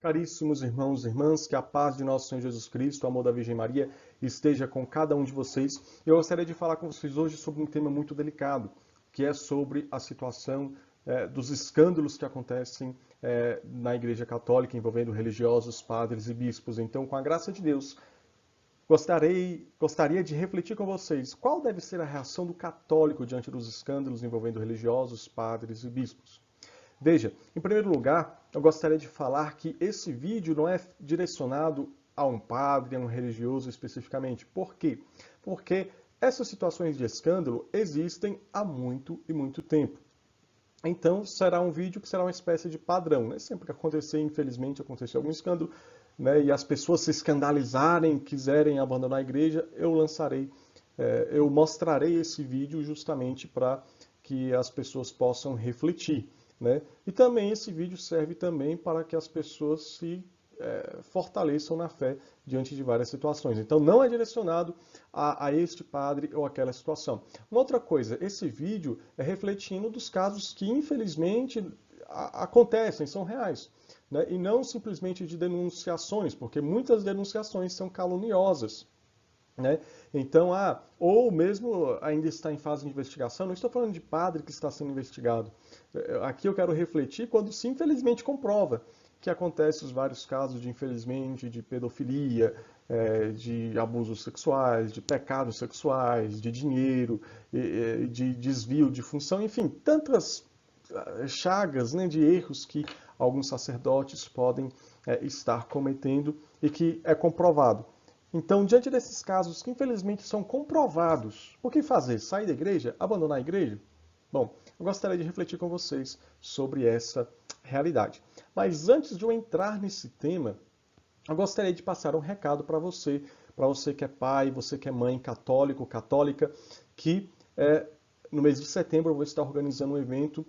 Caríssimos irmãos e irmãs, que a paz de nosso Senhor Jesus Cristo, o amor da Virgem Maria, esteja com cada um de vocês. Eu gostaria de falar com vocês hoje sobre um tema muito delicado, que é sobre a situação dos escândalos que acontecem na Igreja Católica envolvendo religiosos, padres e bispos. Então, com a graça de Deus, gostaria de refletir com vocês qual deve ser a reação do católico diante dos escândalos envolvendo religiosos, padres e bispos. Veja, em primeiro lugar, eu gostaria de falar que esse vídeo não é direcionado a um padre, a um religioso especificamente. Por quê? Porque essas situações de escândalo existem há muito e muito tempo. Então, será um vídeo que será uma espécie de padrão, né? Sempre que acontecer, infelizmente, acontecer algum escândalo, né, e as pessoas se escandalizarem, quiserem abandonar a igreja, eu mostrarei esse vídeo justamente para que as pessoas possam refletir. Né? E também esse vídeo serve também para que as pessoas se fortaleçam na fé diante de várias situações. Então não é direcionado a este padre ou aquela situação. Uma outra coisa, esse vídeo é refletindo dos casos que infelizmente acontecem, são reais. Né? E não simplesmente de denunciações, porque muitas denunciações são caluniosas. Né? Então, ou mesmo ainda está em fase de investigação, não estou falando de padre que está sendo investigado. Aqui eu quero refletir quando se infelizmente comprova que acontecem os vários casos de, infelizmente, de pedofilia, de abusos sexuais, de pecados sexuais, de dinheiro, de desvio de função, enfim, tantas chagas, né, de erros que alguns sacerdotes podem estar cometendo e que é comprovado. Então, diante desses casos que infelizmente são comprovados, o que fazer? Sair da igreja? Abandonar a igreja? Bom, eu gostaria de refletir com vocês sobre essa realidade. Mas antes de eu entrar nesse tema, eu gostaria de passar um recado para você que é pai, você que é mãe católico, católica, que no mês de setembro eu vou estar organizando um evento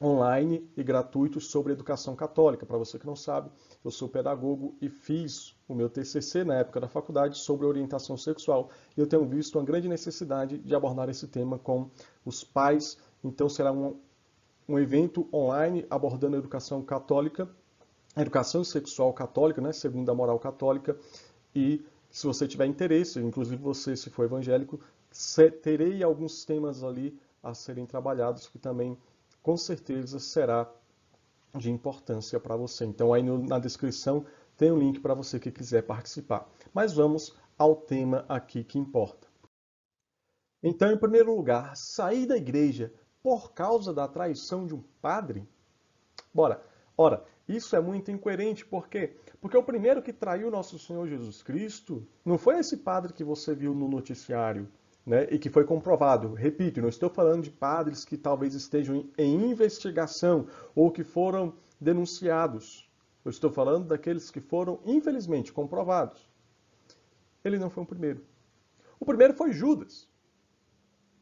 online e gratuito sobre educação católica. Para você que não sabe, eu sou pedagogo e fiz o meu TCC na época da faculdade sobre orientação sexual. E eu tenho visto uma grande necessidade de abordar esse tema com os pais. Então será um evento online abordando a educação católica, a educação sexual católica, né, segundo a moral católica. E se você tiver interesse, inclusive você, se for evangélico, terei alguns temas ali a serem trabalhados que também com certeza será de importância para você. Então aí na descrição tem um link para você que quiser participar. Mas vamos ao tema aqui que importa. Então, em primeiro lugar, sair da igreja por causa da traição de um padre? Ora, isso é muito incoerente, por quê? Porque o primeiro que traiu nosso Senhor Jesus Cristo não foi esse padre que você viu no noticiário, né, e que foi comprovado. Repito, não estou falando de padres que talvez estejam em investigação ou que foram denunciados. Eu estou falando daqueles que foram, infelizmente, comprovados. Ele não foi o primeiro. O primeiro foi Judas.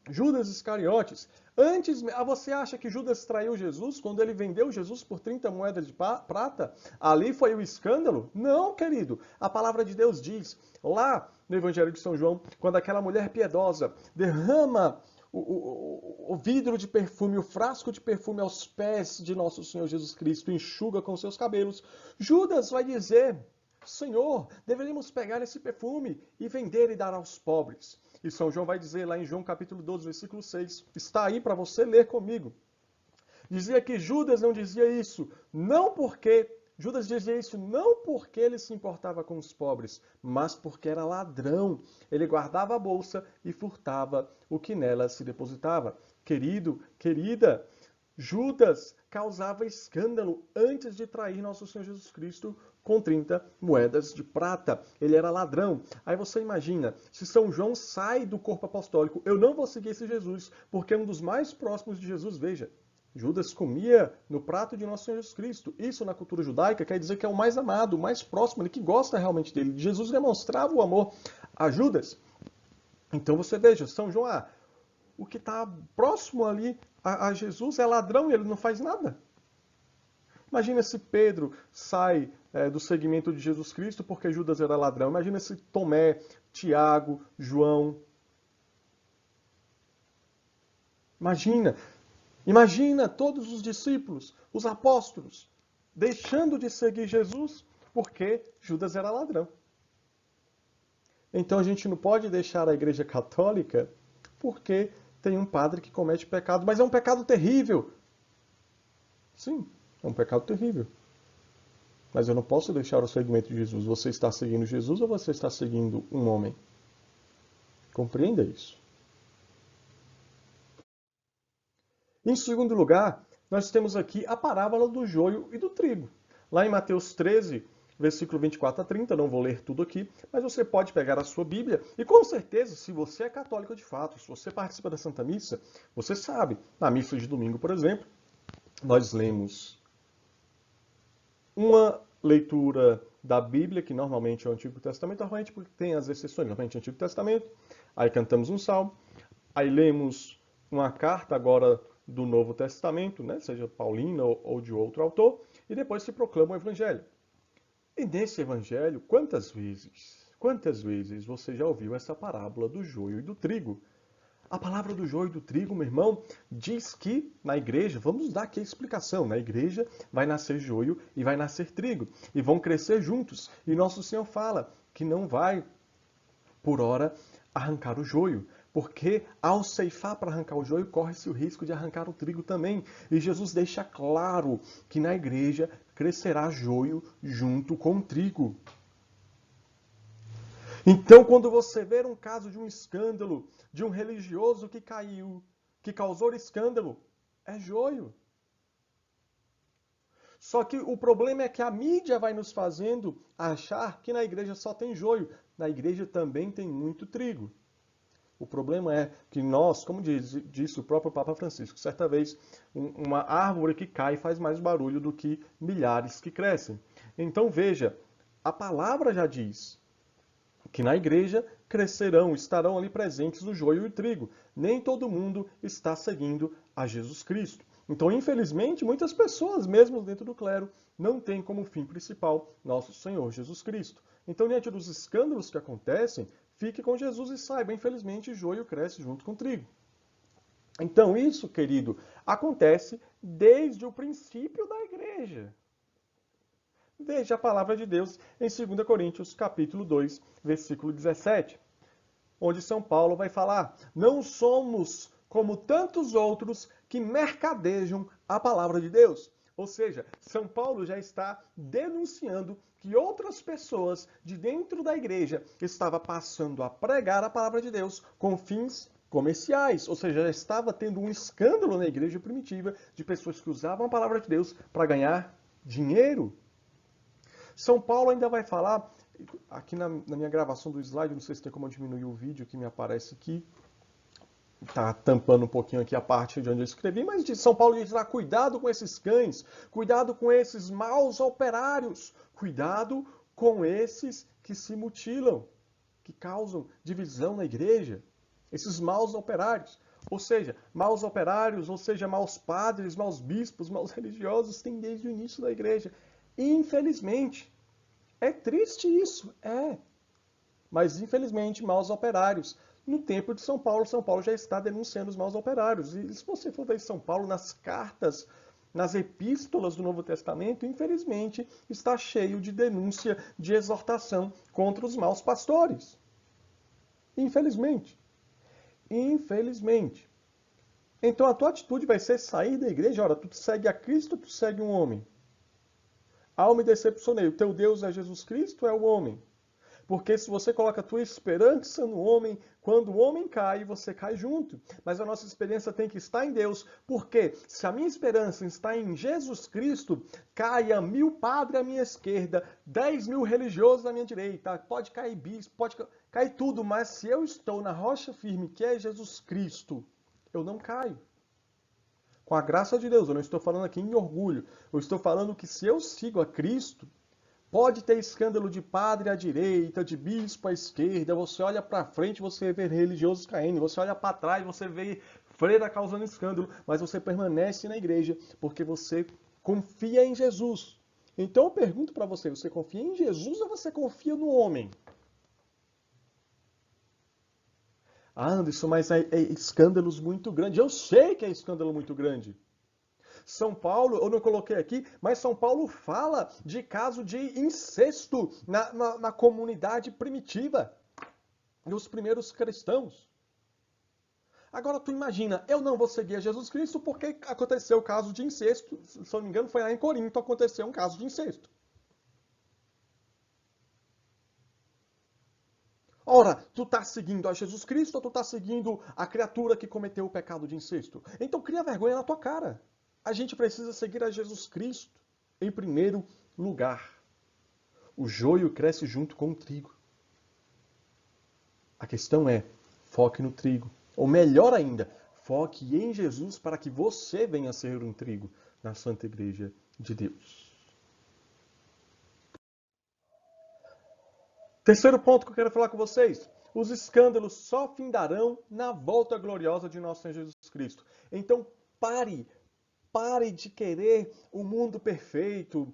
Judas Iscariotes. Antes, você acha que Judas traiu Jesus quando ele vendeu Jesus por 30 moedas de prata? Ali foi o escândalo? Não, querido. A palavra de Deus diz, lá no Evangelho de São João, quando aquela mulher piedosa derrama o vidro de perfume, o frasco de perfume aos pés de nosso Senhor Jesus Cristo, enxuga com seus cabelos, Judas vai dizer, Senhor, deveríamos pegar esse perfume e vender e dar aos pobres. E São João vai dizer lá em João capítulo 12, versículo 6, está aí para você ler comigo. Dizia que Judas não dizia isso, Judas dizia isso não porque ele se importava com os pobres, mas porque era ladrão. Ele guardava a bolsa e furtava o que nela se depositava. Querido, querida, Judas causava escândalo antes de trair nosso Senhor Jesus Cristo com 30 moedas de prata. Ele era ladrão. Aí você imagina, se São João sai do corpo apostólico, eu não vou seguir esse Jesus, porque é um dos mais próximos de Jesus. Veja, Judas comia no prato de nosso Senhor Jesus Cristo. Isso na cultura judaica quer dizer que é o mais amado, o mais próximo, ele que gosta realmente dele. Jesus demonstrava o amor a Judas. Então você veja, São João, o que está próximo ali a Jesus é ladrão e ele não faz nada. Imagina se Pedro sai do segmento de Jesus Cristo porque Judas era ladrão. Imagina se Tomé, Tiago, João. Imagina todos os discípulos, os apóstolos. deixando de seguir Jesus porque Judas era ladrão. Então a gente não pode deixar a Igreja Católica porque tem um padre que comete pecado, mas é um pecado terrível. Sim, é um pecado terrível. Mas eu não posso deixar o seguimento de Jesus. Você está seguindo Jesus ou você está seguindo um homem? Compreenda isso. Em segundo lugar, nós temos aqui a parábola do joio e do trigo. Lá em Mateus 13, versículo 24 a 30, não vou ler tudo aqui, mas você pode pegar a sua Bíblia e com certeza, se você é católico de fato, se você participa da Santa Missa, você sabe, na missa de domingo, por exemplo, nós lemos uma leitura da Bíblia, que normalmente é o Antigo Testamento, normalmente porque tem as exceções, normalmente é o Antigo Testamento, aí cantamos um salmo, aí lemos uma carta agora do Novo Testamento, né, seja paulina ou de outro autor, e depois se proclama o Evangelho. E nesse Evangelho, quantas vezes você já ouviu essa parábola do joio e do trigo? A palavra do joio e do trigo, meu irmão, diz que na igreja, vamos dar aqui a explicação, na igreja vai nascer joio e vai nascer trigo, e vão crescer juntos. E nosso Senhor fala que não vai, por hora, arrancar o joio, porque ao ceifar para arrancar o joio, corre-se o risco de arrancar o trigo também. E Jesus deixa claro que na igreja crescerá joio junto com o trigo. Então, quando você ver um caso de um escândalo, de um religioso que caiu, que causou escândalo, é joio. Só que o problema é que a mídia vai nos fazendo achar que na igreja só tem joio. Na igreja também tem muito trigo. O problema é que nós, como disse o próprio Papa Francisco, certa vez, uma árvore que cai faz mais barulho do que milhares que crescem. Então veja, a palavra já diz que na igreja crescerão, estarão ali presentes o joio e o trigo. Nem todo mundo está seguindo a Jesus Cristo. Então, infelizmente, muitas pessoas, mesmo dentro do clero, não têm como fim principal nosso Senhor Jesus Cristo. Então, diante dos escândalos que acontecem, fique com Jesus e saiba, infelizmente, joio cresce junto com trigo. Então, isso, querido, acontece desde o princípio da igreja. Veja a palavra de Deus em 2 Coríntios, capítulo 2, versículo 17, onde São Paulo vai falar: não somos como tantos outros que mercadejam a palavra de Deus. Ou seja, São Paulo já está denunciando que outras pessoas de dentro da igreja estavam passando a pregar a palavra de Deus com fins comerciais. Ou seja, já estava tendo um escândalo na igreja primitiva de pessoas que usavam a palavra de Deus para ganhar dinheiro. São Paulo ainda vai falar, aqui na minha gravação do slide, não sei se tem como diminuir o vídeo que me aparece aqui, está tampando um pouquinho aqui a parte de onde eu escrevi, mas São Paulo diz lá, cuidado com esses cães, cuidado com esses maus operários, cuidado com esses que se mutilam, que causam divisão na igreja, esses maus operários. Ou seja, maus operários, ou seja, maus padres, maus bispos, maus religiosos, tem desde o início da igreja. Infelizmente, é triste isso, é. Mas, infelizmente, maus operários. No tempo de São Paulo já está denunciando os maus operários. E se você for ver São Paulo nas cartas, nas epístolas do Novo Testamento, infelizmente, está cheio de denúncia, de exortação contra os maus pastores. Infelizmente. Infelizmente. Então, a tua atitude vai ser sair da igreja. Ora, tu segue a Cristo ou tu segue um homem? Ah, me decepcionei. O teu Deus é Jesus Cristo ou é o homem? Porque se você coloca a tua esperança no homem, quando o homem cai, você cai junto. Mas a nossa esperança tem que estar em Deus. Porque se a minha esperança está em Jesus Cristo, caia 1000 padres à minha esquerda, 10.000 religiosos à minha direita, pode cair bispo, pode cair tudo, mas se eu estou na rocha firme, que é Jesus Cristo, eu não caio. Com a graça de Deus, eu não estou falando aqui em orgulho, eu estou falando que se eu sigo a Cristo, pode ter escândalo de padre à direita, de bispo à esquerda, você olha para frente, você vê religiosos caindo, você olha para trás, você vê freira causando escândalo, mas você permanece na igreja porque você confia em Jesus. Então eu pergunto para você, você confia em Jesus ou você confia no homem? Ah, Anderson, mas é escândalos muito grandes. Eu sei que é escândalo muito grande. São Paulo, eu não coloquei aqui, mas São Paulo fala de caso de incesto na comunidade primitiva, dos primeiros cristãos. Agora tu imagina, eu não vou seguir a Jesus Cristo porque aconteceu o caso de incesto, se não me engano foi lá em Corinto, aconteceu um caso de incesto. Ora, tu tá seguindo a Jesus Cristo ou tu tá seguindo a criatura que cometeu o pecado de incesto? Então cria vergonha na tua cara. A gente precisa seguir a Jesus Cristo em primeiro lugar. O joio cresce junto com o trigo. A questão é, foque no trigo. Ou melhor ainda, foque em Jesus para que você venha a ser um trigo na Santa Igreja de Deus. Terceiro ponto que eu quero falar com vocês. Os escândalos só findarão na volta gloriosa de nosso Senhor Jesus Cristo. Então pare de querer o mundo perfeito.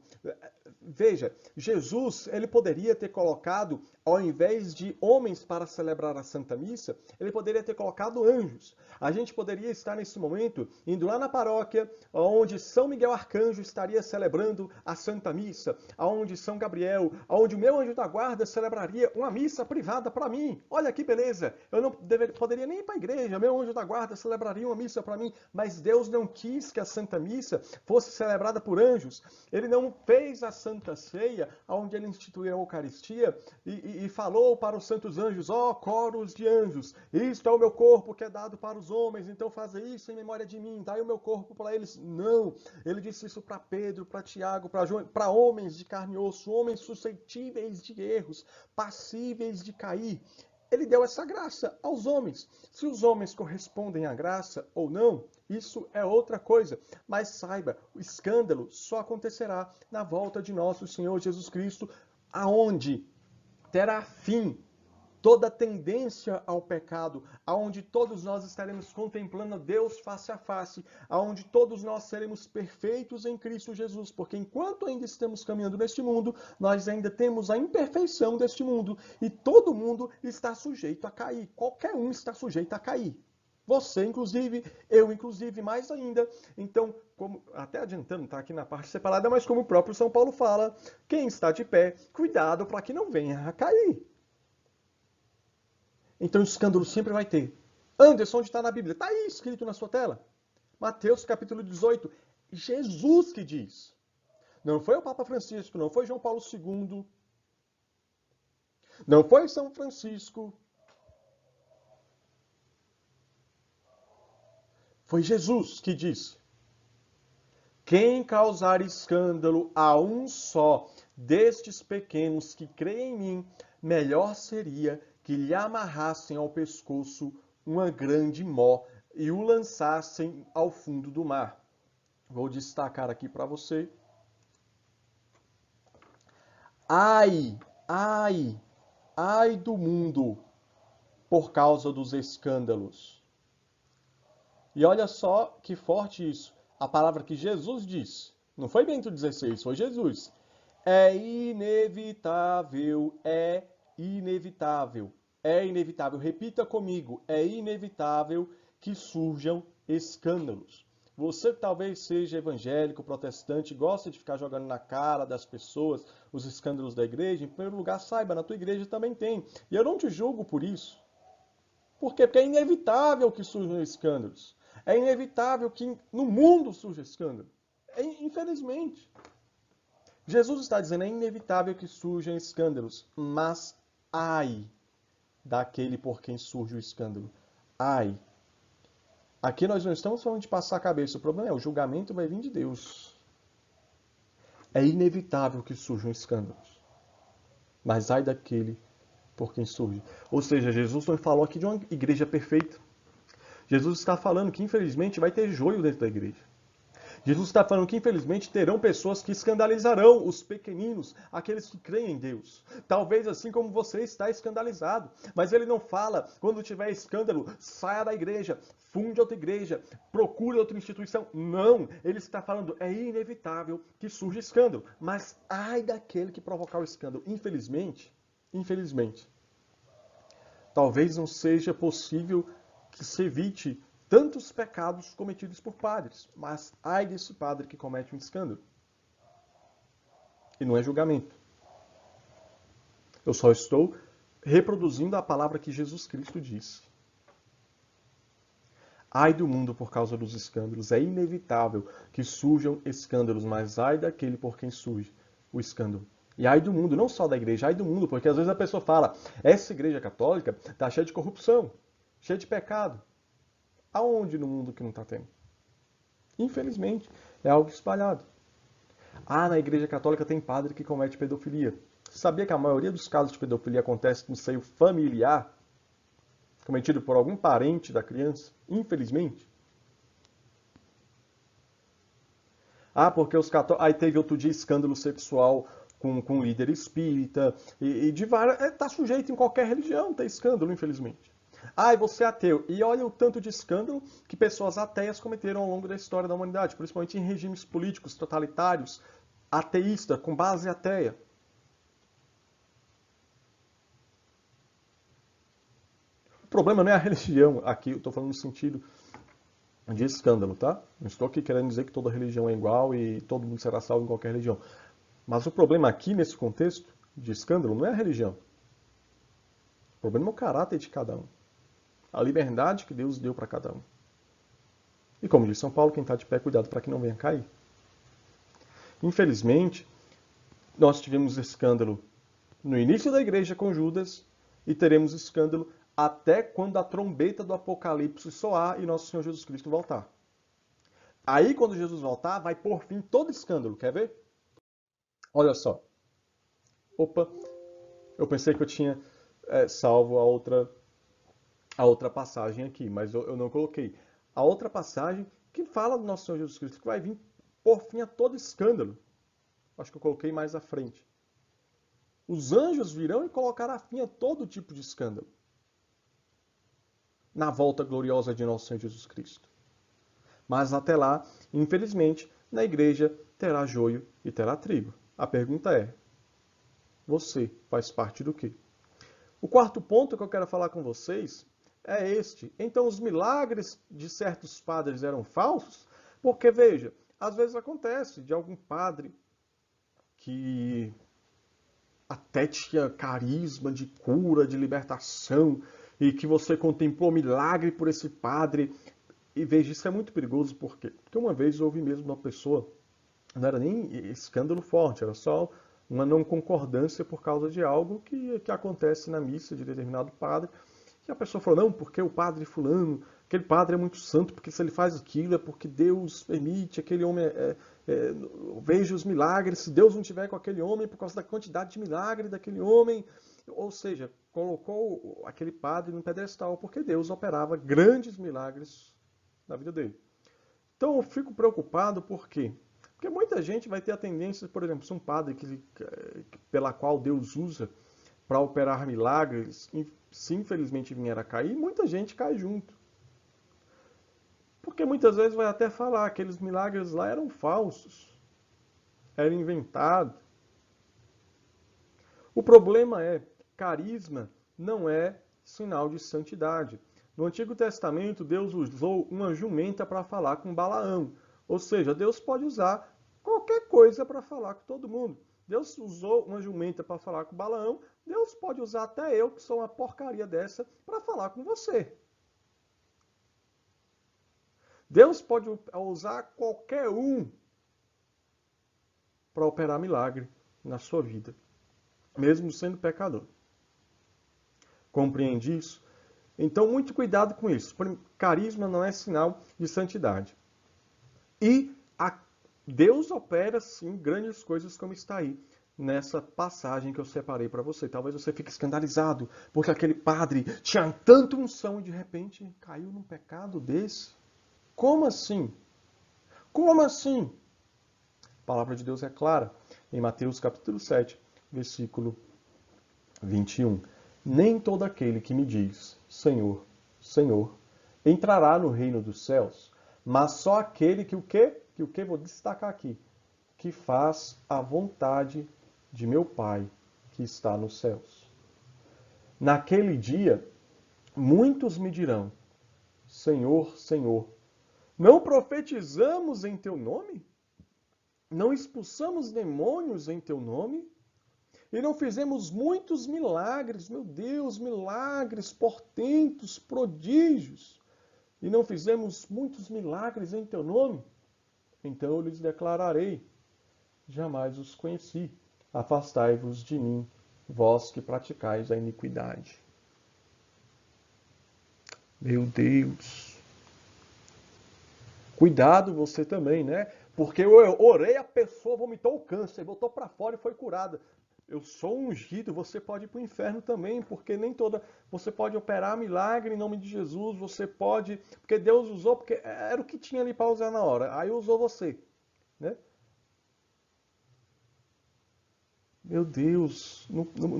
Veja, Jesus, ele poderia ter colocado, ao invés de homens para celebrar a Santa Missa, ele poderia ter colocado anjos. A gente poderia estar nesse momento indo lá na paróquia, onde São Miguel Arcanjo estaria celebrando a Santa Missa, onde São Gabriel, onde o meu anjo da guarda celebraria uma missa privada para mim. Olha que beleza! Eu não poderia nem ir para a igreja, meu anjo da guarda celebraria uma missa para mim, mas Deus não quis que a Santa Missa fosse celebrada por anjos. Ele não fez a Santa Ceia, onde ele instituiu a Eucaristia e falou para os santos anjos, ó coros de anjos, isto é o meu corpo que é dado para os homens, então faça isso em memória de mim, dai o meu corpo para eles. Não, ele disse isso para Pedro, para Tiago, para João, para homens de carne e osso, homens suscetíveis de erros, passíveis de cair. Ele deu essa graça aos homens. Se os homens correspondem à graça ou não, isso é outra coisa. Mas saiba, o escândalo só acontecerá na volta de nosso Senhor Jesus Cristo, aonde terá fim toda tendência ao pecado, aonde todos nós estaremos contemplando Deus face a face, aonde todos nós seremos perfeitos em Cristo Jesus, porque enquanto ainda estamos caminhando neste mundo, nós ainda temos a imperfeição deste mundo, e todo mundo está sujeito a cair, qualquer um está sujeito a cair. Você, inclusive, eu, inclusive, mais ainda. Então, como, até adiantando, está aqui na parte separada, mas como o próprio São Paulo fala, quem está de pé, cuidado para que não venha a cair. Então, escândalo sempre vai ter. Anderson, onde está na Bíblia? Está aí escrito na sua tela. Mateus capítulo 18. Jesus que diz. Não foi o Papa Francisco, não foi João Paulo II, não foi São Francisco. Foi Jesus que disse. Quem causar escândalo a um só destes pequenos que creem em mim, melhor seria que lhe amarrassem ao pescoço uma grande mó e o lançassem ao fundo do mar. Vou destacar aqui para você. Ai, ai, ai do mundo por causa dos escândalos. E olha só que forte isso. A palavra que Jesus disse. Não foi Bento XVI, foi Jesus. É inevitável, é inevitável. É inevitável, repita comigo, é inevitável que surjam escândalos. Você talvez seja evangélico, protestante, gosta de ficar jogando na cara das pessoas os escândalos da igreja. Em primeiro lugar, saiba, na tua igreja também tem. E eu não te julgo por isso. Por quê? Porque é inevitável que surjam escândalos. É inevitável que no mundo surja escândalo. Infelizmente. Jesus está dizendo, é inevitável que surjam escândalos, mas ai daquele por quem surge o escândalo. Ai. Aqui nós não estamos falando de passar a cabeça. O problema é o julgamento vai vir de Deus. É inevitável que surjam escândalos. Mas ai daquele por quem surge. Ou seja, Jesus não falou aqui de uma igreja perfeita. Jesus está falando que infelizmente vai ter joio dentro da igreja. Jesus está falando que, infelizmente, terão pessoas que escandalizarão os pequeninos, aqueles que creem em Deus. Talvez assim como você está escandalizado. Mas ele não fala, quando tiver escândalo, saia da igreja, funde outra igreja, procure outra instituição. Não, ele está falando, é inevitável que surja escândalo. Mas ai daquele que provocar o escândalo. Infelizmente, talvez não seja possível que se evite tantos pecados cometidos por padres, mas ai desse padre que comete um escândalo. E não é julgamento. Eu só estou reproduzindo a palavra que Jesus Cristo disse. Ai do mundo por causa dos escândalos. É inevitável que surjam escândalos, mas ai daquele por quem surge o escândalo. E ai do mundo, não só da igreja, ai do mundo, porque às vezes a pessoa fala, essa igreja católica está cheia de corrupção, cheia de pecado. Aonde no mundo que não está tendo? Infelizmente, é algo espalhado. Ah, na igreja católica tem padre que comete pedofilia. Você sabia que a maioria dos casos de pedofilia acontece no seio familiar? Cometido por algum parente da criança? Infelizmente. Ah, porque os católicos... Aí teve outro dia escândalo sexual com um líder espírita. E de várias... Está sujeito em qualquer religião ter escândalo, infelizmente. Ah, e você é ateu. E olha o tanto de escândalo que pessoas ateias cometeram ao longo da história da humanidade, principalmente em regimes políticos totalitários, ateísta, com base ateia. O problema não é a religião, aqui eu estou falando no sentido de escândalo, tá? Não estou aqui querendo dizer que toda religião é igual e todo mundo será salvo em qualquer religião. Mas o problema aqui, nesse contexto de escândalo, não é a religião. O problema é o caráter de cada um. A liberdade que Deus deu para cada um. E como diz São Paulo, quem está de pé, cuidado para que não venha cair. Infelizmente, nós tivemos escândalo no início da igreja com Judas e teremos escândalo até quando a trombeta do Apocalipse soar e nosso Senhor Jesus Cristo voltar. Aí, quando Jesus voltar, vai por fim todo escândalo. Quer ver? Olha só. Opa, eu pensei que eu tinha salvo a outra passagem aqui, mas eu não coloquei. A outra passagem que fala do nosso Senhor Jesus Cristo, que vai vir por fim a todo escândalo. Acho que eu coloquei mais à frente. Os anjos virão e colocarão fim a todo tipo de escândalo na volta gloriosa de nosso Senhor Jesus Cristo. Mas até lá, infelizmente, na igreja terá joio e terá trigo. A pergunta é, você faz parte do quê? O quarto ponto que eu quero falar com vocês é este. Então, os milagres de certos padres eram falsos? Porque, veja, às vezes acontece de algum padre que até tinha carisma de cura, de libertação, e que você contemplou milagre por esse padre. E veja, isso é muito perigoso, por quê? Porque uma vez eu ouvi mesmo uma pessoa, não era nem escândalo forte, era só uma não concordância por causa de algo que acontece na missa de determinado padre. E a pessoa falou, não, porque o padre fulano, aquele padre é muito santo, porque se ele faz aquilo é porque Deus permite, aquele homem veja os milagres, se Deus não tiver com aquele homem, por causa da quantidade de milagre daquele homem. Ou seja, colocou aquele padre no pedestal, porque Deus operava grandes milagres na vida dele. Então eu fico preocupado por quê? Porque muita gente vai ter a tendência, por exemplo, se um padre pela qual Deus usa para operar milagres, se infelizmente vier a cair, muita gente cai junto. Porque muitas vezes vai até falar que aqueles milagres lá eram falsos, eram inventados. O problema é, carisma não é sinal de santidade. No Antigo Testamento, Deus usou uma jumenta para falar com Balaão. Ou seja, Deus pode usar qualquer coisa para falar com todo mundo. Deus usou uma jumenta para falar com Balaão, Deus pode usar até eu, que sou uma porcaria dessa, para falar com você. Deus pode usar qualquer um para operar milagre na sua vida, mesmo sendo pecador. Compreende isso? Então, muito cuidado com isso. Carisma não é sinal de santidade. E Deus opera, sim, grandes coisas como está aí nessa passagem que eu separei para você. Talvez você fique escandalizado, porque aquele padre tinha tanta unção e de repente caiu num pecado desse. Como assim? Como assim? A palavra de Deus é clara. Em Mateus capítulo 7, versículo 21. Nem todo aquele que me diz, Senhor, Senhor, entrará no reino dos céus, mas só aquele que o quê? Que o quê? Vou destacar aqui. Que faz a vontade de meu Pai que está nos céus. Naquele dia, muitos me dirão, Senhor, Senhor, não profetizamos em teu nome? Não expulsamos demônios em teu nome? E não fizemos muitos milagres, meu Deus, milagres, portentos, prodígios. E não fizemos muitos milagres em teu nome? Então eu lhes declararei, jamais os conheci. Afastai-vos de mim, vós que praticais a iniquidade. Meu Deus. Cuidado você também, né? Porque eu orei, a pessoa vomitou o câncer, botou para fora e foi curada. Eu sou ungido, você pode ir para o inferno também, porque nem toda... Você pode operar milagre em nome de Jesus, você pode... Porque Deus usou, porque era o que tinha ali para usar na hora. Aí usou você, né? Meu Deus,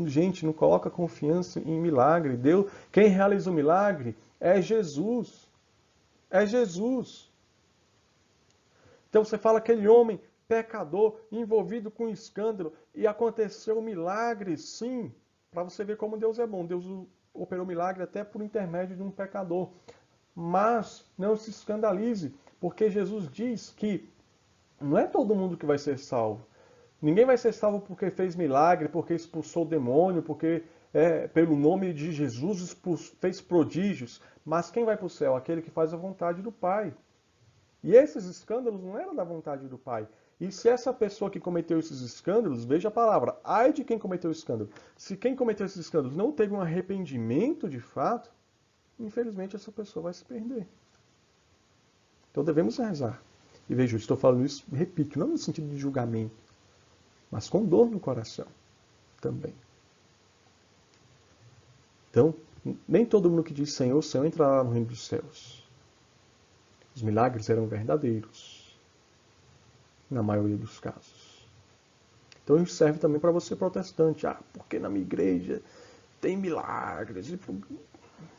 gente, não coloca confiança em milagre. Deus, quem realiza o milagre é Jesus. É Jesus. Então você fala aquele homem pecador, envolvido com escândalo, e aconteceu um milagre, sim, para você ver como Deus é bom. Deus operou milagre até por intermédio de um pecador. Mas não se escandalize, porque Jesus diz que não é todo mundo que vai ser salvo. Ninguém vai ser salvo porque fez milagre, porque expulsou o demônio, porque pelo nome de Jesus fez prodígios. Mas quem vai para o céu? Aquele que faz a vontade do Pai. E esses escândalos não eram da vontade do Pai. E se essa pessoa que cometeu esses escândalos, veja a palavra, ai de quem cometeu o escândalo. Se quem cometeu esses escândalos não teve um arrependimento de fato, infelizmente essa pessoa vai se perder. Então devemos rezar. E veja, eu estou falando isso, repito, não no sentido de julgamento, mas com dor no coração também. Então, nem todo mundo que diz Senhor, Senhor entrará no reino dos céus. Os milagres eram verdadeiros, na maioria dos casos. Então isso serve também para você protestante. Ah, porque na minha igreja tem milagres.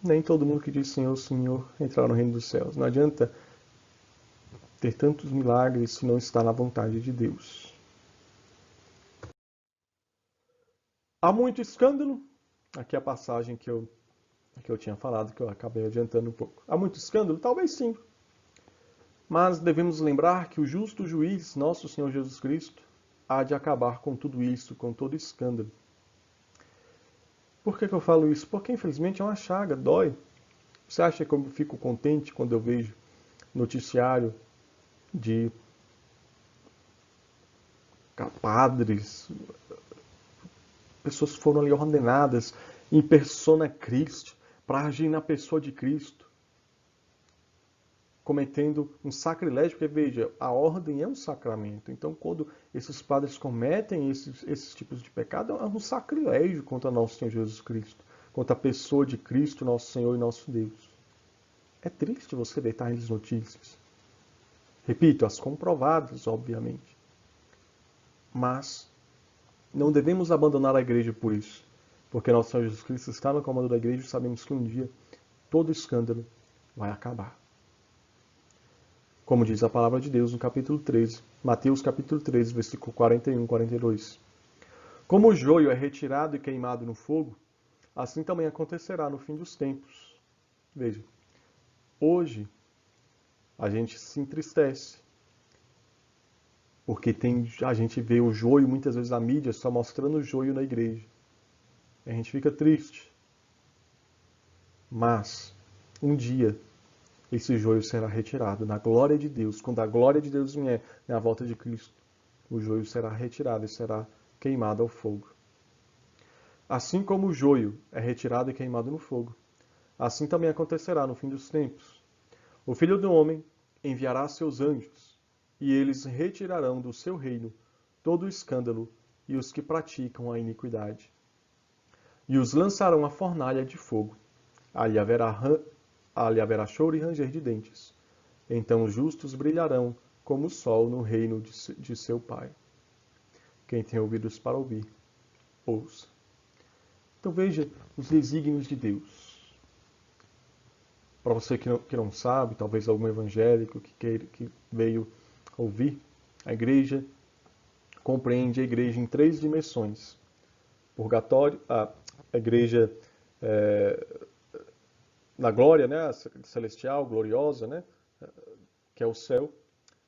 Nem todo mundo que diz Senhor, Senhor entrará no reino dos céus. Não adianta ter tantos milagres se não está na vontade de Deus. Há muito escândalo. Aqui é a passagem que eu tinha falado, que eu acabei adiantando um pouco. Há muito escândalo? Talvez sim. Mas devemos lembrar que o justo juiz, nosso Senhor Jesus Cristo, há de acabar com tudo isso, com todo escândalo. Por que eu falo isso? Porque infelizmente é uma chaga, dói. Você acha que eu fico contente quando eu vejo noticiário de padres, pessoas que foram ali ordenadas em persona Christi, para agir na pessoa de Cristo, cometendo um sacrilégio, porque veja, a ordem é um sacramento. Então, quando esses padres cometem esses tipos de pecado, é um sacrilégio contra nosso Senhor Jesus Cristo, contra a pessoa de Cristo, nosso Senhor e nosso Deus. É triste você ver tais notícias. Repito, as comprovadas, obviamente. Mas não devemos abandonar a igreja por isso, porque nosso Senhor Jesus Cristo está no comando da igreja e sabemos que um dia todo escândalo vai acabar. Como diz a palavra de Deus no capítulo 13, Mateus capítulo 13, versículo 41 e 42. Como o joio é retirado e queimado no fogo, assim também acontecerá no fim dos tempos. Veja, hoje a gente se entristece, porque a gente vê o joio, muitas vezes a mídia só mostrando o joio na igreja. E a gente fica triste. Mas, um dia, esse joio será retirado na glória de Deus. Quando a glória de Deus vier na volta de Cristo, o joio será retirado e será queimado ao fogo. Assim como o joio é retirado e queimado no fogo, assim também acontecerá no fim dos tempos. O Filho do Homem enviará seus anjos, e eles retirarão do seu reino todo o escândalo e os que praticam a iniquidade. E os lançarão à fornalha de fogo. Ali haverá choro e ranger de dentes. Então os justos brilharão como o sol no reino de seu Pai. Quem tem ouvidos para ouvir, ouça. Então veja os desígnios de Deus. Para você que não sabe, talvez algum evangélico que veio ouvir, a igreja compreende a igreja em 3 dimensões. Purgatório, a igreja na glória, né, celestial, gloriosa, né, que é o céu.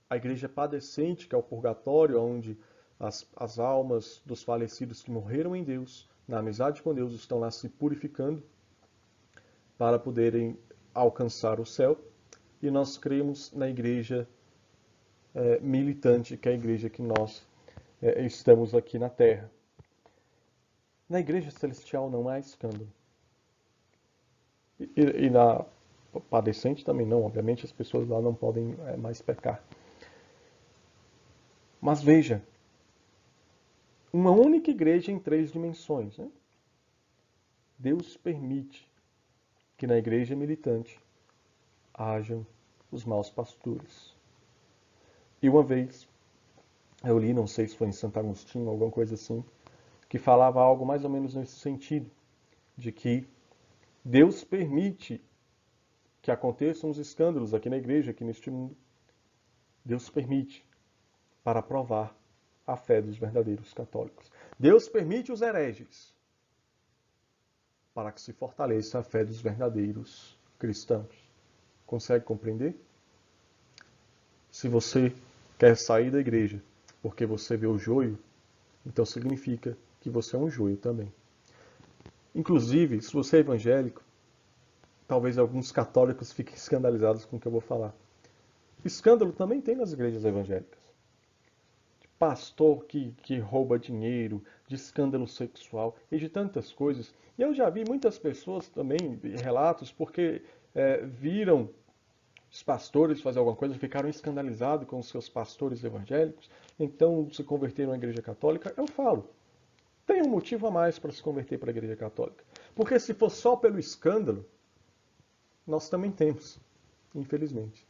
A igreja padecente, que é o purgatório, onde as almas dos falecidos que morreram em Deus, na amizade com Deus, estão lá se purificando para poderem alcançar o céu. E nós cremos na igreja militante, que é a igreja que nós estamos aqui na Terra. Na igreja celestial não há escândalo. E na padecente também não, obviamente as pessoas lá não podem mais pecar. Mas veja, uma única igreja em 3 dimensões, né? Deus permite que na igreja militante hajam os maus pastores. E uma vez eu li, não sei se foi em Santo Agostinho, alguma coisa assim, que falava algo mais ou menos nesse sentido, de que Deus permite que aconteçam os escândalos aqui na igreja, aqui neste mundo. Deus permite para provar a fé dos verdadeiros católicos. Deus permite os hereges para que se fortaleça a fé dos verdadeiros cristãos. Consegue compreender? Se você quer sair da igreja porque você vê o joio, então significa que você é um joio também. Inclusive, se você é evangélico, talvez alguns católicos fiquem escandalizados com o que eu vou falar. Escândalo também tem nas igrejas evangélicas. De pastor que rouba dinheiro, de escândalo sexual e de tantas coisas. E eu já vi muitas pessoas também, relatos, porque viram os pastores fazer alguma coisa, ficaram escandalizados com os seus pastores evangélicos, então se converteram à igreja católica. Eu falo, tem um motivo a mais para se converter para a igreja católica. Porque se for só pelo escândalo, nós também temos, infelizmente.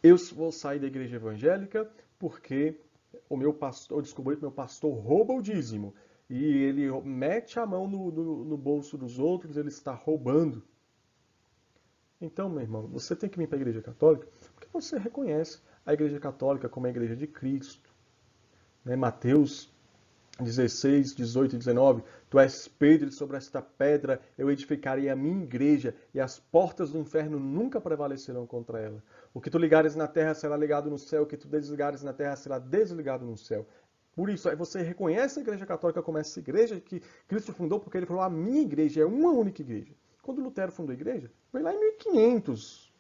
Eu vou sair da igreja evangélica porque eu descobri que meu pastor rouba o dízimo. E ele mete a mão no bolso dos outros, ele está roubando. Então, meu irmão, você tem que vir para a igreja católica porque você reconhece a igreja católica como a igreja de Cristo. Né? Mateus 16, 18 e 19, tu és Pedro, e sobre esta pedra eu edificarei a minha igreja, e as portas do inferno nunca prevalecerão contra ela. O que tu ligares na terra será ligado no céu, o que tu desligares na terra será desligado no céu. Por isso, aí você reconhece a igreja católica como essa igreja que Cristo fundou, porque ele falou, a minha igreja é uma única igreja. Quando Lutero fundou a igreja, foi lá em 1500,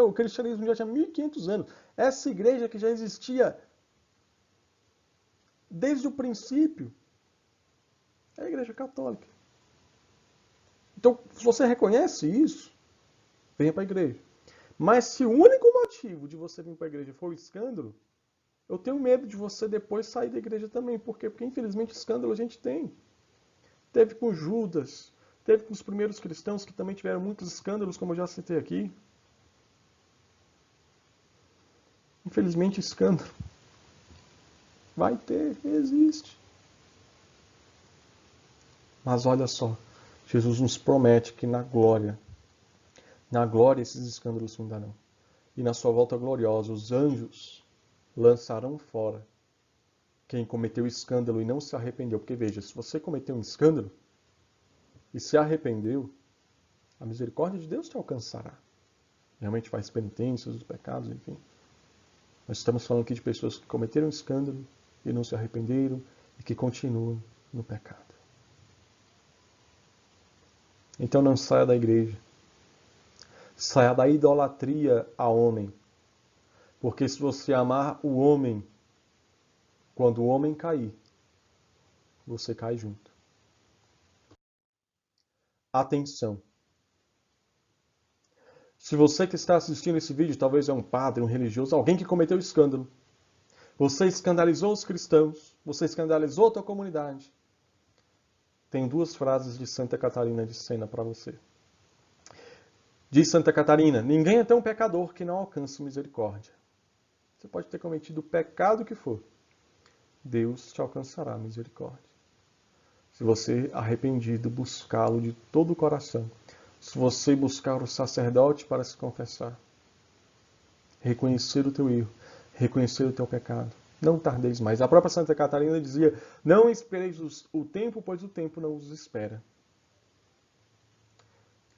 o cristianismo já tinha 1500 anos. Essa igreja que já existia desde o princípio, é a igreja católica. Então, se você reconhece isso, venha para a igreja. Mas se o único motivo de você vir para a igreja for o escândalo, eu tenho medo de você depois sair da igreja também. Por quê? Porque infelizmente escândalo a gente tem. Teve com Judas, teve com os primeiros cristãos que também tiveram muitos escândalos, como eu já citei aqui. Infelizmente escândalo. Vai ter, existe. Mas olha só, Jesus nos promete que na glória esses escândalos fundarão. E na sua volta gloriosa, os anjos lançarão fora quem cometeu escândalo e não se arrependeu. Porque veja, se você cometeu um escândalo e se arrependeu, a misericórdia de Deus te alcançará. Realmente faz penitências dos pecados, enfim. Nós estamos falando aqui de pessoas que cometeram escândalo e não se arrependeram e que continuam no pecado. Então não saia da igreja. Saia da idolatria a homem. Porque se você amar o homem, quando o homem cair, você cai junto. Atenção. Se você que está assistindo esse vídeo, talvez é um padre, um religioso, alguém que cometeu escândalo. Você escandalizou os cristãos, você escandalizou a tua comunidade. Tenho 2 frases de Santa Catarina de Sena para você. Diz Santa Catarina, ninguém é tão pecador que não alcance misericórdia. Você pode ter cometido o pecado que for. Deus te alcançará misericórdia. Se você, arrependido, buscá-lo de todo o coração. Se você buscar o sacerdote para se confessar. Reconhecer o teu erro. Reconhecer o teu pecado. Não tardeis mais. A própria Santa Catarina dizia, não espereis o tempo, pois o tempo não os espera.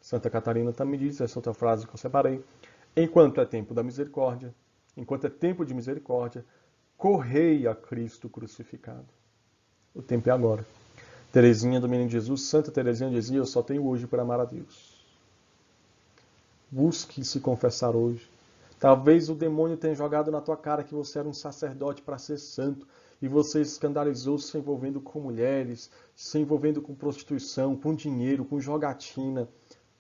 Santa Catarina também diz essa outra frase que eu separei. Enquanto é tempo da misericórdia, enquanto é tempo de misericórdia, correi a Cristo crucificado. O tempo é agora. Teresinha do Menino Jesus, Santa Teresinha dizia, eu só tenho hoje para amar a Deus. Busque se confessar hoje. Talvez o demônio tenha jogado na tua cara que você era um sacerdote para ser santo e você escandalizou se envolvendo com mulheres, se envolvendo com prostituição, com dinheiro, com jogatina,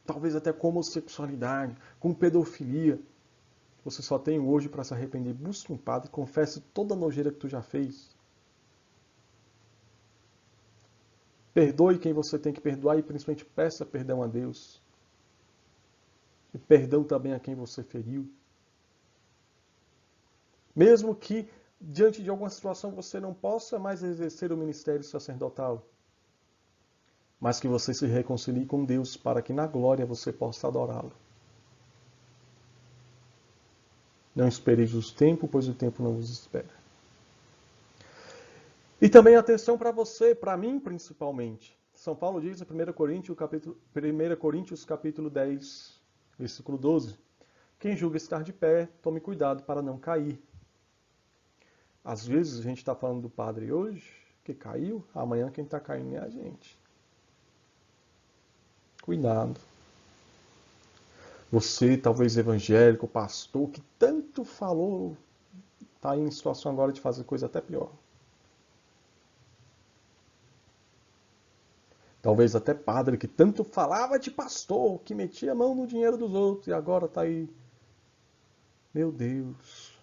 talvez até com homossexualidade, com pedofilia. Você só tem hoje para se arrepender. Busque um padre, confesse toda a nojeira que tu já fez. Perdoe quem você tem que perdoar e principalmente peça perdão a Deus. E perdão também a quem você feriu. Mesmo que diante de alguma situação você não possa mais exercer o ministério sacerdotal, mas que você se reconcilie com Deus para que na glória você possa adorá-lo. Não espereis o tempo, pois o tempo não vos espera. E também atenção para você, para mim principalmente. São Paulo diz em 1 Coríntios capítulo 10, versículo 12. Quem julga estar de pé, tome cuidado para não cair. Às vezes a gente está falando do padre hoje, que caiu, amanhã quem está caindo é a gente. Cuidado. Você, talvez evangélico, pastor, que tanto falou, está em situação agora de fazer coisa até pior. Talvez até padre que tanto falava de pastor, que metia a mão no dinheiro dos outros e agora está aí. Meu Deus.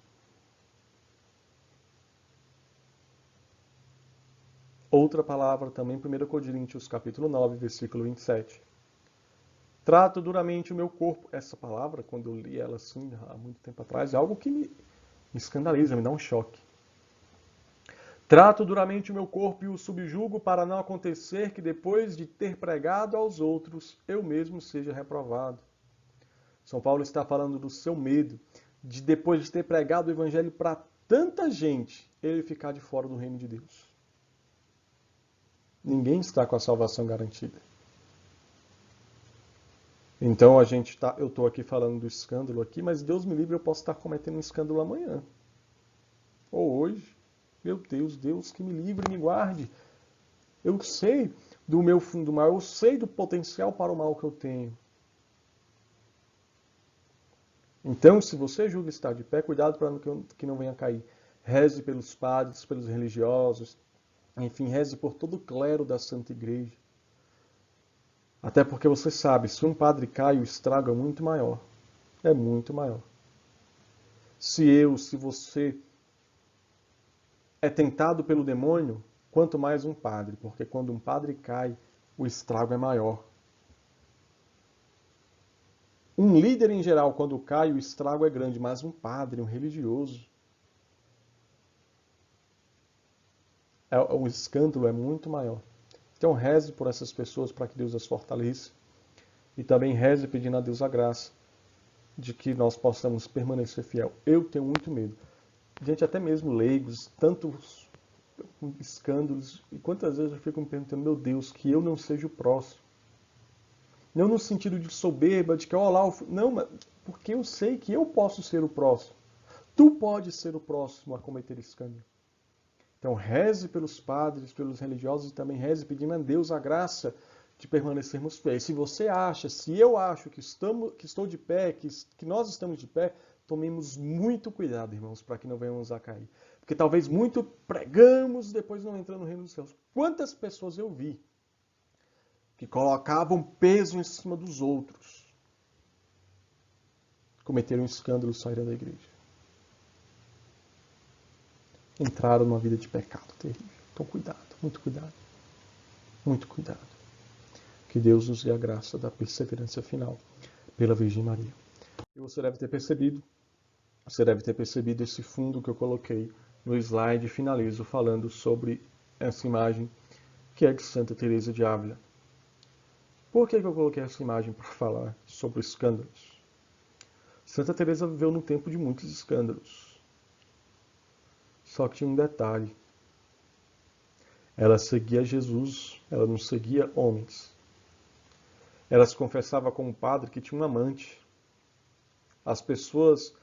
Outra palavra também, 1 Coríntios capítulo 9, versículo 27. Trato duramente o meu corpo. Essa palavra, quando eu li ela assim, há muito tempo atrás, é algo que me escandaliza, me dá um choque. Trato duramente o meu corpo e o subjugo para não acontecer que depois de ter pregado aos outros, eu mesmo seja reprovado. São Paulo está falando do seu medo de depois de ter pregado o evangelho para tanta gente, ele ficar de fora do reino de Deus. Ninguém está com a salvação garantida. Então eu estou aqui falando do escândalo aqui, mas Deus me livre, eu posso estar cometendo um escândalo amanhã. Ou hoje. Meu Deus, Deus que me livre e me guarde. Eu sei do meu fundo do mal, eu sei do potencial para o mal que eu tenho. Então, se você julga estar de pé, cuidado para que não venha cair. Reze pelos padres, pelos religiosos, enfim, reze por todo o clero da Santa Igreja. Até porque você sabe, se um padre cai, o estrago é muito maior. É muito maior. Se você é tentado pelo demônio, quanto mais um padre, porque quando um padre cai, o estrago é maior. Um líder em geral, quando cai, o estrago é grande, mas um padre, um religioso, o escândalo é muito maior. Então reze por essas pessoas para que Deus as fortaleça. E também reze pedindo a Deus a graça de que nós possamos permanecer fiel. Eu tenho muito medo. Gente, até mesmo leigos, tantos escândalos. E quantas vezes eu fico me perguntando, meu Deus, que eu não seja o próximo. Não no sentido de soberba, de que, ó lá, não, mas porque eu sei que eu posso ser o próximo. Tu podes ser o próximo a cometer escândalo. Então reze pelos padres, pelos religiosos e também reze pedindo a Deus a graça de permanecermos fiéis. Se você acha, se eu acho que estou de pé, que nós estamos de pé, tomemos muito cuidado, irmãos, para que não venhamos a cair. Porque talvez muito pregamos e depois não entramos no reino dos céus. Quantas pessoas eu vi que colocavam peso em cima dos outros, cometeram escândalo e saíram da igreja. Entraram numa vida de pecado terrível. Então cuidado, muito cuidado. Muito cuidado. Que Deus nos dê a graça da perseverança final pela Virgem Maria. E você deve ter percebido esse fundo que eu coloquei no slide finalizo falando sobre essa imagem que é de Santa Teresa de Ávila. Por que eu coloquei essa imagem para falar sobre escândalos? Santa Teresa viveu num tempo de muitos escândalos. Só que tinha um detalhe. Ela seguia Jesus, ela não seguia homens. Ela se confessava com um padre que tinha um amante. As pessoas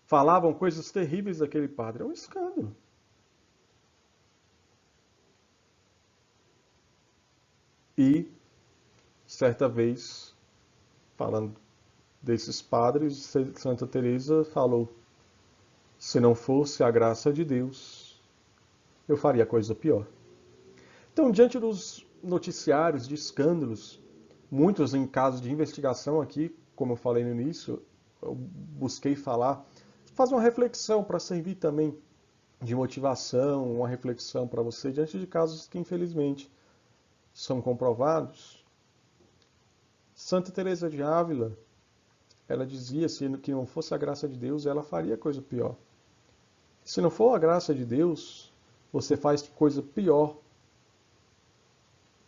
falavam coisas terríveis daquele padre. É um escândalo. E, certa vez, falando desses padres, Santa Teresa falou: se não fosse a graça de Deus, eu faria coisa pior. Então, diante dos noticiários de escândalos, muitos em casos de investigação aqui, como eu falei no início, eu busquei falar, fazer uma reflexão para servir também de motivação, uma reflexão para você diante de casos que infelizmente são comprovados. Santa Teresa de Ávila, ela dizia que não fosse a graça de Deus, ela faria coisa pior. Se não for a graça de Deus, você faz coisa pior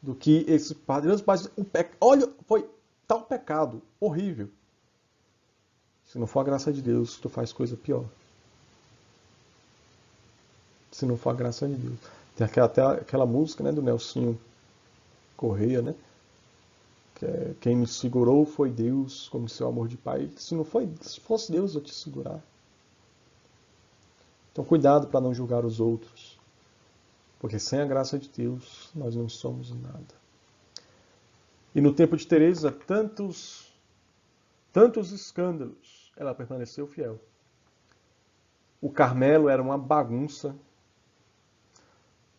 do que esse padre. Olha, foi tal pecado horrível. Se não for a graça de Deus, tu faz coisa pior. Se não for a graça de Deus. Tem até aquela música, né, do Nelsinho Correia, né? Que é, quem me segurou foi Deus, como seu amor de pai. Se fosse Deus, eu te segurar. Então cuidado para não julgar os outros. Porque sem a graça de Deus, nós não somos nada. E no tempo de Teresa, tantos escândalos, ela permaneceu fiel. O Carmelo era uma bagunça.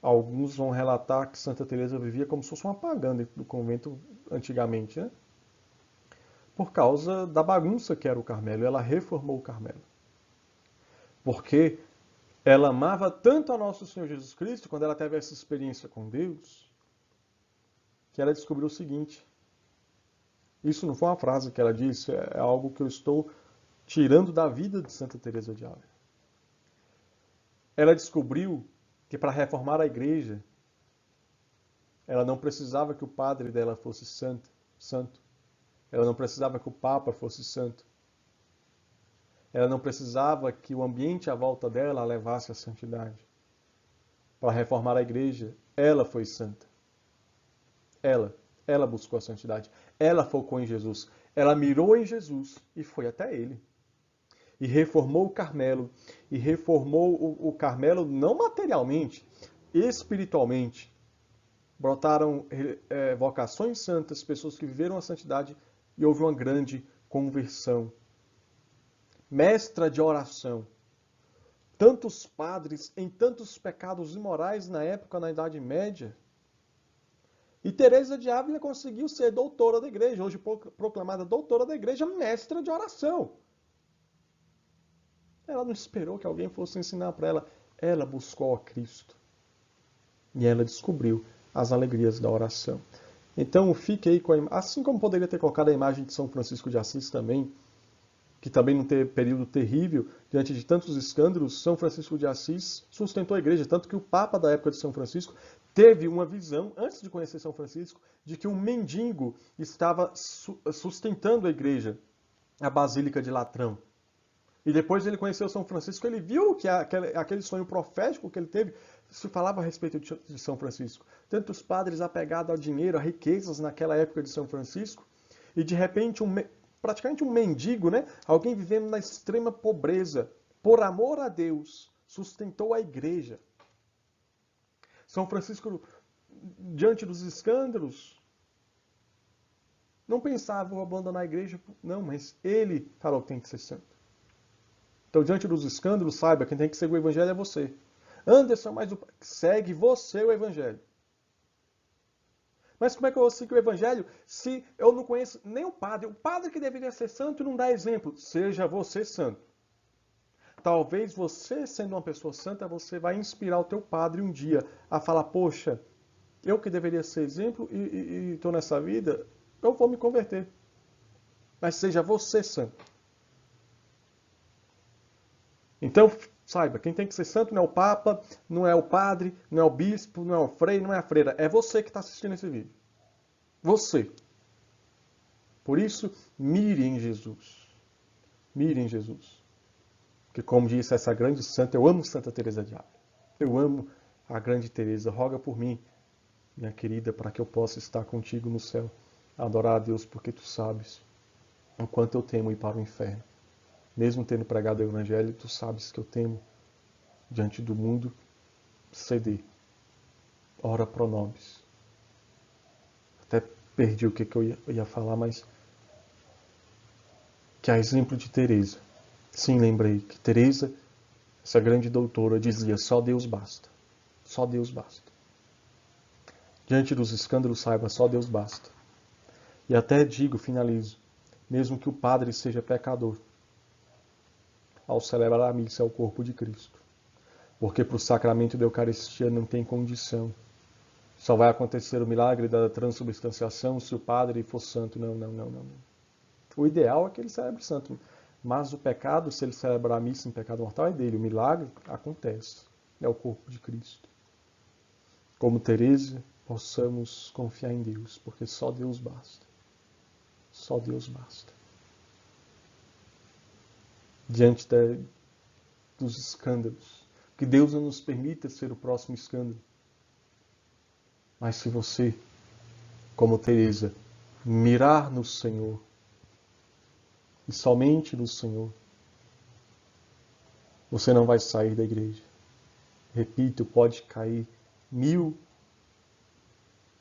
Alguns vão relatar que Santa Teresa vivia como se fosse uma pagã dentro do convento antigamente, né? Por causa da bagunça que era o Carmelo. Ela reformou o Carmelo. Porque ela amava tanto a Nosso Senhor Jesus Cristo, quando ela teve essa experiência com Deus, que ela descobriu o seguinte. Isso não foi uma frase que ela disse, é algo que eu estou tirando da vida de Santa Teresa de Ávila. Ela descobriu que para reformar a igreja, ela não precisava que o padre dela fosse santo. Ela não precisava que o papa fosse santo. Ela não precisava que o ambiente à volta dela a levasse à santidade. Para reformar a igreja, ela foi santa. Ela buscou a santidade. Ela focou em Jesus. Ela mirou em Jesus e foi até ele. E reformou o Carmelo. E reformou o Carmelo não materialmente, espiritualmente. Brotaram vocações santas, pessoas que viveram a santidade e houve uma grande conversão. Mestra de oração. Tantos padres em tantos pecados imorais na época, na Idade Média. E Teresa de Ávila conseguiu ser doutora da igreja, hoje proclamada doutora da igreja, mestra de oração. Ela não esperou que alguém fosse ensinar para ela. Ela buscou a Cristo. E ela descobriu as alegrias da oração. Então fique aí com a assim como poderia ter colocado a imagem de São Francisco de Assis também, que também num período terrível, diante de tantos escândalos, São Francisco de Assis sustentou a igreja, tanto que o Papa da época de São Francisco teve uma visão, antes de conhecer São Francisco, de que um mendigo estava sustentando a igreja, a Basílica de Latrão. E depois ele conheceu São Francisco, ele viu que aquele sonho profético que ele teve, se falava a respeito de São Francisco. Tantos padres apegados ao dinheiro, a riquezas naquela época de São Francisco, e de repente praticamente um mendigo, né? Alguém vivendo na extrema pobreza, por amor a Deus, sustentou a igreja. São Francisco, diante dos escândalos, não pensava em abandonar a igreja, não, mas ele falou que tem que ser santo. Então, diante dos escândalos, saiba, quem tem que seguir o evangelho é você. Anderson, mas segue você o evangelho. Mas como é que eu vou seguir o evangelho se eu não conheço nem o padre? O padre que deveria ser santo não dá exemplo. Seja você santo. Talvez você, sendo uma pessoa santa, você vai inspirar o teu padre um dia a falar, poxa, eu que deveria ser exemplo e estou nessa vida, eu vou me converter. Mas seja você santo. Então, saiba, quem tem que ser santo não é o Papa, não é o padre, não é o bispo, não é o frei, não é a freira. É você que está assistindo esse vídeo. Você. Por isso, mire em Jesus. Mire em Jesus. Porque, como disse essa grande santa, eu amo Santa Teresa de Ávila. Eu amo a grande Teresa. Roga por mim, minha querida, para que eu possa estar contigo no céu. adorar a Deus porque tu sabes o quanto eu temo ir para o inferno. Mesmo tendo pregado o Evangelho, tu sabes que eu temo, diante do mundo, ceder. Ora pro nobis. Até perdi o que eu ia falar, mas que a exemplo de Teresa. Sim, lembrei que Teresa, essa grande doutora, dizia: só Deus basta. Só Deus basta. Diante dos escândalos, saiba, só Deus basta. E até digo, finalizo, mesmo que o padre seja pecador, ao celebrar a missa é o corpo de Cristo. Porque para o sacramento da Eucaristia não tem condição. Só vai acontecer o milagre da transubstanciação se o padre for santo. Não. O ideal é que ele celebre santo. Mas o pecado, se ele celebrar a missa em pecado mortal, é dele. O milagre acontece. É o corpo de Cristo. Como Teresa, possamos confiar em Deus, porque só Deus basta. Só Deus basta. Diante dos escândalos. Que Deus não nos permita ser o próximo escândalo. Mas se você, como Teresa, mirar no Senhor, e somente no Senhor, você não vai sair da igreja. Repito, pode cair 1000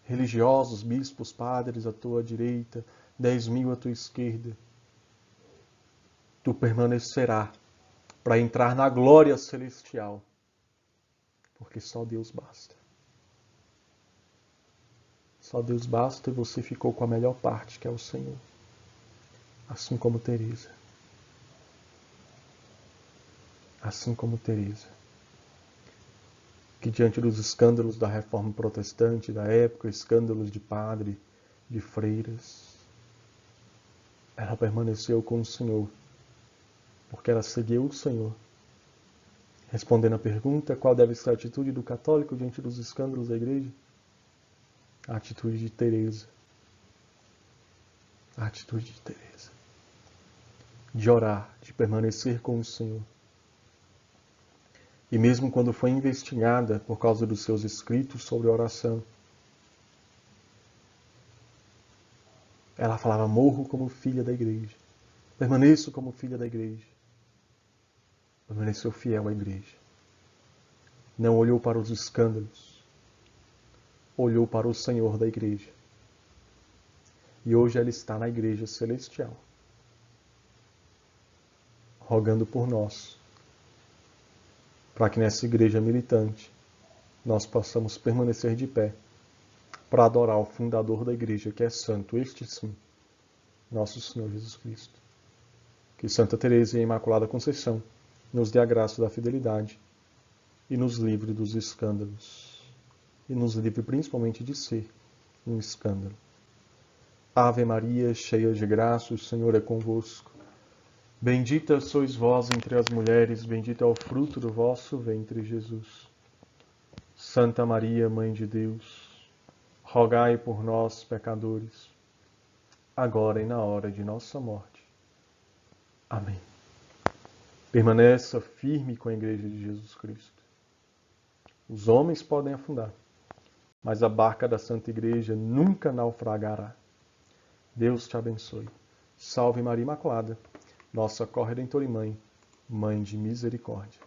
religiosos, bispos, padres à tua direita, 10.000 à tua esquerda. Tu permanecerá para entrar na glória celestial, porque só Deus basta. Só Deus basta e você ficou com a melhor parte, que é o Senhor. Assim como Teresa. Assim como Teresa. Que diante dos escândalos da reforma protestante da época, escândalos de padre, de freiras, ela permaneceu com o Senhor, porque ela seguiu o Senhor. Respondendo à pergunta, qual deve ser a atitude do católico diante dos escândalos da igreja? A atitude de Teresa. A atitude de Teresa. De orar, de permanecer com o Senhor. E mesmo quando foi investigada por causa dos seus escritos sobre oração, ela falava: morro como filha da igreja. Permaneço como filha da igreja. Permaneceu fiel à igreja. Não olhou para os escândalos. Olhou para o Senhor da igreja. E hoje ela está na igreja celestial, rogando por nós, para que nessa igreja militante nós possamos permanecer de pé para adorar o fundador da igreja, que é santo, este sim, nosso Senhor Jesus Cristo. Que Santa Teresa e a Imaculada Conceição nos dê a graça da fidelidade e nos livre dos escândalos. E nos livre principalmente de ser um escândalo. Ave Maria, cheia de graça, o Senhor é convosco. Bendita sois vós entre as mulheres, bendito é o fruto do vosso ventre, Jesus. Santa Maria, Mãe de Deus, rogai por nós, pecadores, agora e na hora de nossa morte. Amém. Permaneça firme com a Igreja de Jesus Cristo. Os homens podem afundar, mas a barca da Santa Igreja nunca naufragará. Deus te abençoe. Salve Maria Imaculada, nossa corredentora e mãe, Mãe de misericórdia.